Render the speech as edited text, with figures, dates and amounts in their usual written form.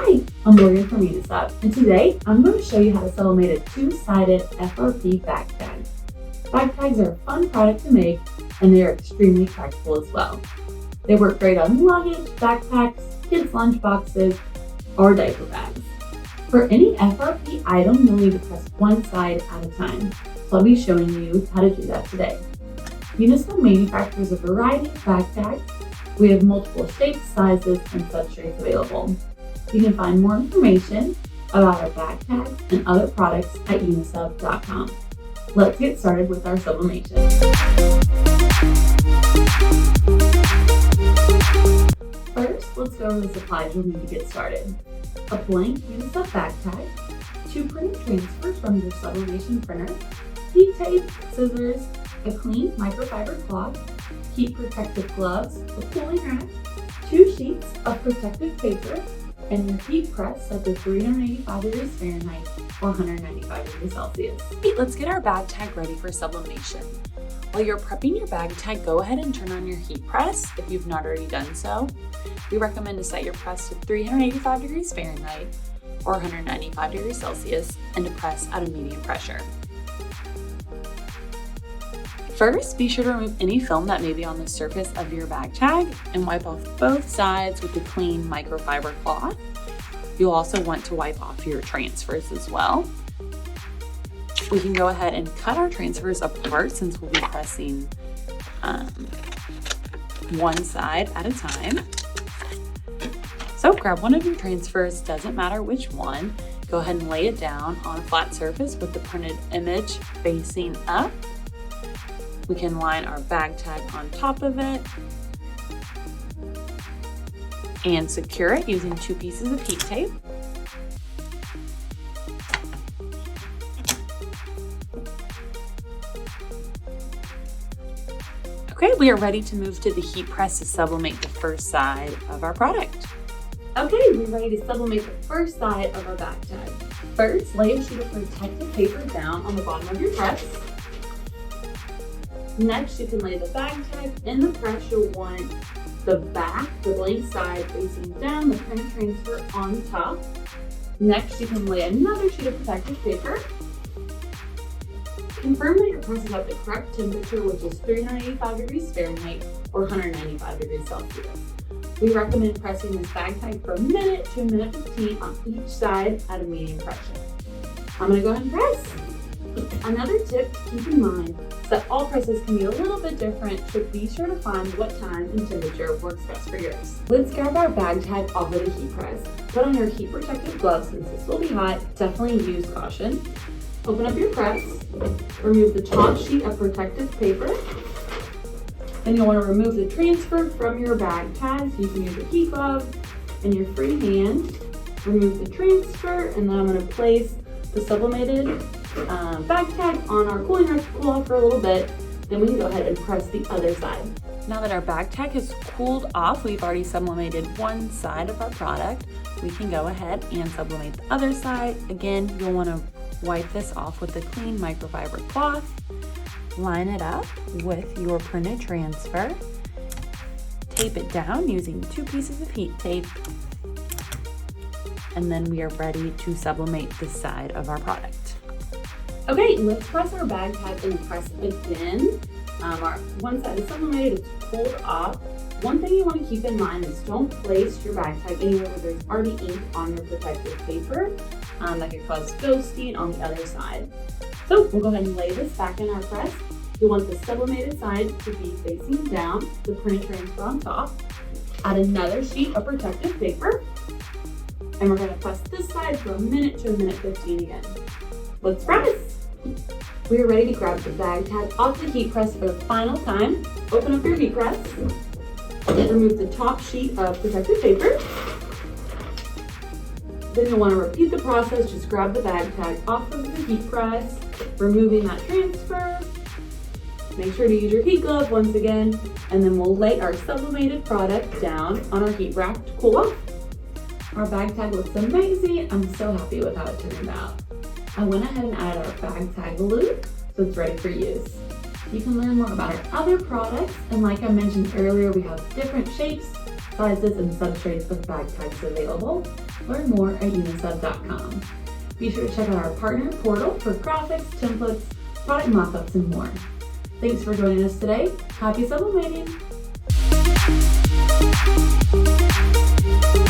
Hi, I'm Morgan from Unisub, and today I'm going to show you how to sublimate a two-sided FRP bag tag. Bag tags are a fun product to make, and they are extremely practical as well. They work great on luggage, backpacks, kids' lunch boxes, or diaper bags. For any FRP item, you'll need to press one side at a time, so I'll be showing you how to do that today. Unisub manufactures a variety of bag tags. We have multiple shapes, sizes, and substrates available. You can find more information about our bag tags and other products at unisub.com. Let's get started with our sublimation. First, let's go over the supplies you'll need to get started. A blank Unisub bag tag, 2 printed transfers from your sublimation printer, heat tape, scissors, a clean microfiber cloth, heat protective gloves, a cooling rack, 2 sheets of protective paper, and your heat press set to 385 degrees Fahrenheit or 195 degrees Celsius. Okay, let's get our bag tag ready for sublimation. While you're prepping your bag tag, go ahead and turn on your heat press if you've not already done so. We recommend to set your press to 385 degrees Fahrenheit or 195 degrees Celsius and to press at a medium pressure. First, be sure to remove any film that may be on the surface of your bag tag and wipe off both sides with a clean microfiber cloth. You'll also want to wipe off your transfers as well. We can go ahead and cut our transfers apart since we'll be pressing one side at a time. So grab one of your transfers, doesn't matter which one. Go ahead and lay it down on a flat surface with the printed image facing up. We can line our bag tag on top of it and secure it using 2 pieces of heat tape. Okay, we are ready to move to the heat press to sublimate the first side of our product. Okay, we're ready to sublimate the first side of our bag tag. First, lay a sheet of protective paper down on the bottom of your press. Next, you can lay the bag tag in the press. You'll want the back, the blank side facing down, the printed transfer on top. Next, you can lay another sheet of protective paper. Confirm that your press is at the correct temperature, which is 385 degrees Fahrenheit or 195 degrees Celsius. We recommend pressing this bag tag for a minute to a minute 15 on each side at a medium pressure. I'm going to go ahead and press. Another tip to keep in mind is that all presses can be a little bit different, so be sure to find what time and temperature works best for yours. Let's grab our bag tag off of the heat press. Put on your heat protective gloves since this will be hot. Definitely use caution. Open up your press. Remove the top sheet of protective paper. Then you'll want to remove the transfer from your bag tag, so you can use your heat glove and your free hand. Remove the transfer, and then I'm going to place the sublimated bag tag on our cooling rack to cool off for a little bit. Then we can go ahead and press the other side. Now that our bag tag has cooled off, we've already sublimated one side of our product. We can go ahead and sublimate the other side. Again, you'll want to wipe this off with a clean microfiber cloth. Line it up with your printed transfer. Tape it down using 2 pieces of heat tape. And then we are ready to sublimate this side of our product. Okay, let's press our bag tag and press again. Our one side is sublimated, it's cooled off. One thing you want to keep in mind is don't place your bag tag anywhere where there's already ink on your protective paper. That could cause ghosting on the other side. So we'll go ahead and lay this back in our press. You want the sublimated side to be facing down, the printed transfer on top. Add another sheet of protective paper. And we're going to press this side for a minute to a minute 15 again. Let's press. We are ready to grab the bag tag off the heat press for the final time. Open up your heat press. Remove the top sheet of protective paper. Then you'll want to repeat the process. Just grab the bag tag off of the heat press, removing that transfer. Make sure to use your heat glove once again, and then we'll lay our sublimated product down on our heat rack to cool off. Our bag tag looks amazing. I'm so happy with how it turned out. I went ahead and added our bag tag loop, so it's ready for use. You can learn more about our other products, and like I mentioned earlier, we have different shapes, sizes, and substrates with bag tags available. Learn more at unisub.com. Be sure to check out our partner portal for graphics, templates, product mock-ups, and more. Thanks for joining us today. Happy sublimating!